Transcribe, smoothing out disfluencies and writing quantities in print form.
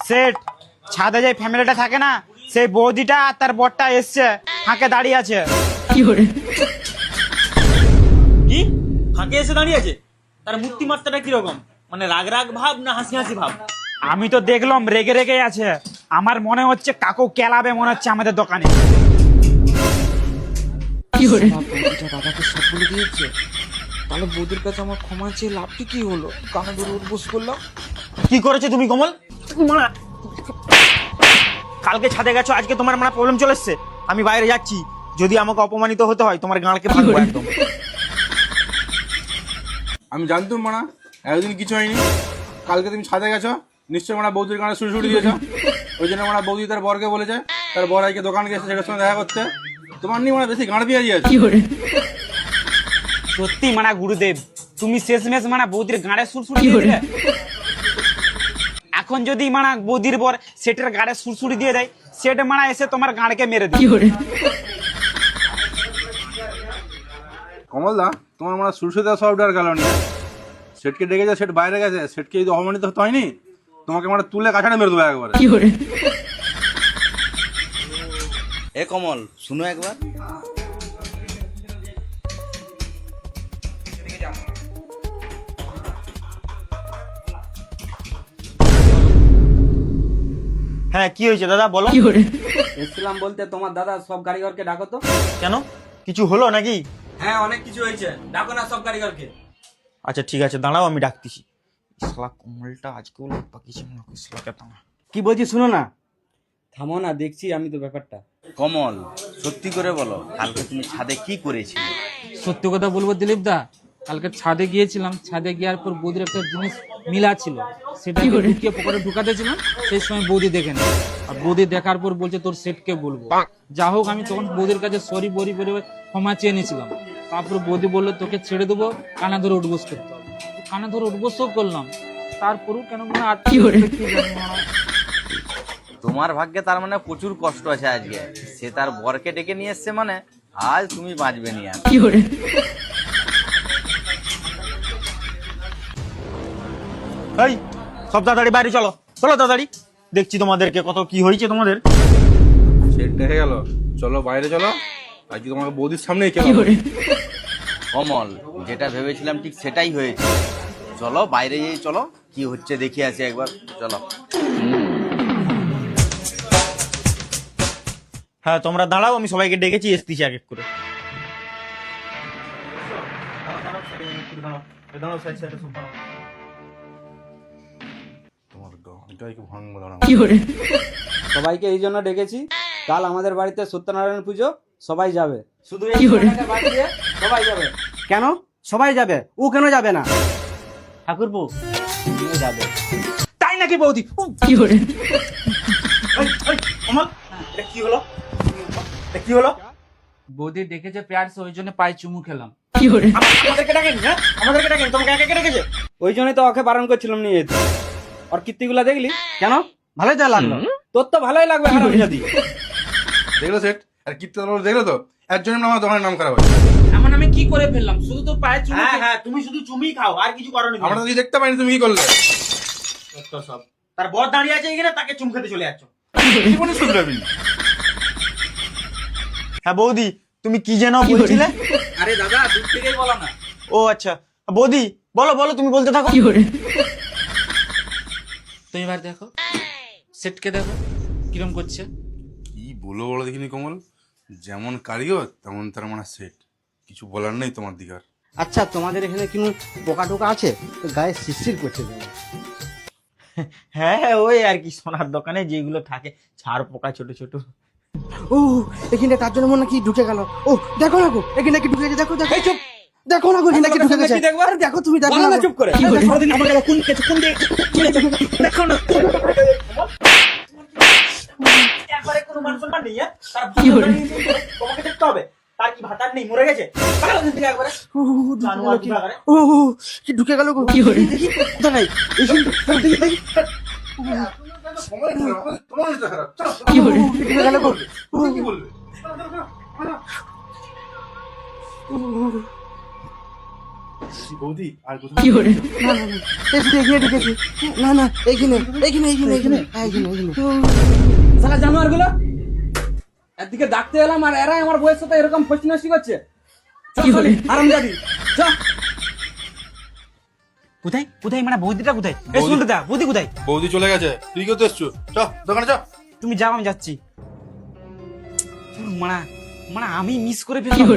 Set ছাদে যে ফ্যামিলিটা থাকে না, সেই বৌদিটা আর তার বরটা এসছে, ফাঁকে দাঁড়িয়ে আছে। কি ফাঁকে এসে দাঁড়িয়ে আছে? তার মূর্তি মাত্রাটা কিরকম, মানে রাগ রাগ ভাব না হাসি হাসি ভাব? আমি তো দেখলাম রেগে রেগে আছে, আমার মনে হচ্ছে কাকু কেলাবে মনে হচ্ছে আমাদের দোকানে। দাদাকে সব বলে দিয়েছে, তাহলে বৌদির কাছে আমার ক্ষমা চেয়ে লাভটি কি হলো? কানে ধরে উঠবোস করলাম। কি করেছে তুমি কমল? মারা, কালকে ছাদে গেছো, আজকে তোমার মানে প্রবলেম চলে এসছে। আমি বাইরে যাচ্ছি, যদি আমাকে অপমানিত হতে হয় তোমার গাঁড়কে ভাঙবো একদম। আমি জানতাম মানা একদিন কিছু হয়নি। কালকে তুমি ছাদে গেছো, নিশ্চয়ই মানা বৌদির গানে সুড়সুড়ি দিয়েছো। ওই জন্য মানা বৌদি তার বরকে বলেছে, তার বর আজকে দোকান গেছে সেটার সঙ্গে দেখা করতে। তোমার নিয়ে মানে বেশি গাঁড় দিয়ে দিয়েছে। সত্যি মানা গুরুদেব, তুমি শেষমেশ মানা বৌদির গাঁড়ে সুরসুরি দিয়ে দিলে। এখন যদি মানা বৌদির বর সেটের গাঁড়ে সুরসুরি দিয়ে দেয়, সেট মানা এসে তোমার গাঁড়কে মেরে দেয়। কমলদা, তোমার মানে সুরসুরি দেওয়া সব ডার গেল নিয়ে সেটকে ডেকেছে, সেট বাইরে গেছে, সেটকে যদি অপমানিত হতে হয়নি, তোমাকে মানে তুলে কাছাড়ে মেরে দেবো একবারে। এ কমল, শুনো একবার। হ্যাঁ, কি হয়েছে দাদা বলো। এসছিলাম বলতে তোমার দাদা সব কারিগরকে ডাকো তো। কেন, কিছু হলো নাকি? হ্যাঁ, অনেক কিছু হয়েছে, ডাকো না সব কারিগরকে। আচ্ছা ঠিক আছে, দাঁড়াও আমি ডাকতেছি। শালা কমলটা আজকেও লোক পাকিয়েছে মনে হয়, শালাকে দাঁড়া। কি বলছি শুনো না। থামো না, দেখছি আমি তো ব্যাপারটা। কমল, সত্যি করে বলো, কালকে তুমি ছাদে কি করেছিলে? সত্যি কথা বলবো দিলীপ দা, কালকে ছাদে গিয়েছিলাম, ছাদে গিয়ার পর বৌদির একটা জিনিস মিলা ছিল, সেটা ঢুকিয়ে পকেটে ঢুকাতে ছিলাম, সেই সময় বৌদি দেখে নেয়। আর বৌদি দেখার পর বলছে তোর সেটকে বলবো। যা হোক, আমি তখন বৌদির কাছে সরি বরি বলে ক্ষমা চেয়ে নিয়েছিলাম। তারপর বৌদি বললো তোকে ছেড়ে দেবো, কানা ধরে উঠবোস করতে হবে। কানা ধরে উঠবোসও করলাম, তারপরেও কেন মনে তোমার ভাগ্যে তার মানে প্রচুর কষ্ট আছে আজকে। সে তার বরকে ডেকে নিয়ে এসছে, মানে আজ তুমি বাঁচবে নি আর। এই সব তাড়াতাড়ি বাইরে চলো, চলো তাড়াতাড়ি, দেখছি তোমাদেরকে কত কি হয়েছে তোমাদের। সেট দেখে গেল, চলো বাইরে চলো, আজকে তোমাকে বৌদির সামনেই কেন। কমল, যেটা ভেবেছিলাম ঠিক সেটাই হয়েছে। চলো বাইরে গিয়ে চলো, কি হচ্ছে দেখি আসি একবার, চলো। হ্যাঁ তোমরা দাঁড়াও, আমি সবাইকে ডেকেছি, এসতেছি এক এক করে। তোমার গানটাই ভাঙবো, দাঁড়াও। সবাইকে এই জন্য ডেকেছি, কাল আমাদের বাড়িতে সত্যনারায়ণ পুজো, সবাই যাবে। শুধু এই ছেলেটাকে বাদ দিয়ে সবাই যাবে। কেন সবাই যাবে? ও কেন যাবে না? ঠাকুরপো যাবে। তাই নাকি বৌদি? কমল, এটা কি হলো? এটা কি হলো? বৌদি ডেকেছে প্যারস, ওই জন্য পায়ে চুমু খেলাম। আমাদেরকে ডাকেন, হ্যাঁ আমাদেরকে ডাকেন, তোমাকে একা ডেকেছে। ওই জন্যই তো ওকে বারণ করছিলাম নিয়ে যেতে। ওর কীর্তিগুলা দেখলি? কেন ভালোই যা লাগলো। তোর তো ভালোই লাগবে হারামজাদি। দেখলো সেট আর কীর্তন দেখলো তো, এর জন্য আমার দোকানের নাম খারাপ হয়েছে। এমন আমি কি করে ফেললাম? শুধু তো পায়ে চুমু। হ্যাঁ হ্যাঁ, তুমি শুধু চুমি খাও, আর কিছু করো না। আমরা তো দেখতে পাইনি তুমি কি করলে। সব তার বর দাঁড়িয়ে আছে এখানে, তাকে চুম খেতে চলে যাচ্ছ। জীবনে শুধরাবি। হ্যাঁ বৌদি, তুমি কি যেন বলছিলে? আরে দাদা, দূর থেকেই বলো না। ও আচ্ছা, বৌদি বলো বলো, তুমি বলতে থাকো। তুমি এবার দেখো, সেটকে দেখো কিরম করছে। কি বলো বলো দেখিনি কমল, যেমন কারিগর তেমন তার মানে সেট, কিছু বলার নেই তোমার দিকার। আচ্ছা তোমাদের এখানে কি পোকা টোকা আছে? গায়ে শিরশির করছে। হ্যাঁ হ্যাঁ, ওই আর কি, সোনার দোকানে যেগুলো থাকে ছাড় পোকা ছোট ছোট। ও এখানে তার জন্য মনে কি ঢুকে গেল। ও দেখো না গো, এখানে কি ঢুকে গেছে, দেখো দেখো। এই চুপ, দেখো না গো, এখানে কি ঢুকে গেছে। দেখো, দেখো তুমি দেখো বলো না না, গো। চুপ করে। সারাদিন আমাকে কোন কেছে কোন দিয়ে দেখো না, একবারে কোনো মান সম্মান নেই। তার তোমাকে দেখতে হবে, তার কি ভাতার নেই, মরে গেছে একবারে। ও কি ঢুকে গেল গো। কোথায় দেখি ঢুকে গেল গো। কি বলবে? বৌদি আর কোথাও না না না এই শুধু এখানে ঢুকেছি। না না এইখানে এইখানে এইখানে এইখানে হ্যাঁ এইখানে এইখানে। শালা জানোয়ার গুলো একদিকে ডাকতে এলাম আর এরাই আমার বউয়ের সাথে এরকম ফচনসি করছে। আরাম যাবি চ। কোথায় কোথায় মানে বৌদিটা কোথায়? এই শুনতে দা, বৌদি কোথায়? বৌদি চলে গেছে, তুই কোথায় এসছো? চ দোকানে চ। তুমি যাও, আমি যাচ্ছি। মানে মানে আমি মিস করে ফেললাম।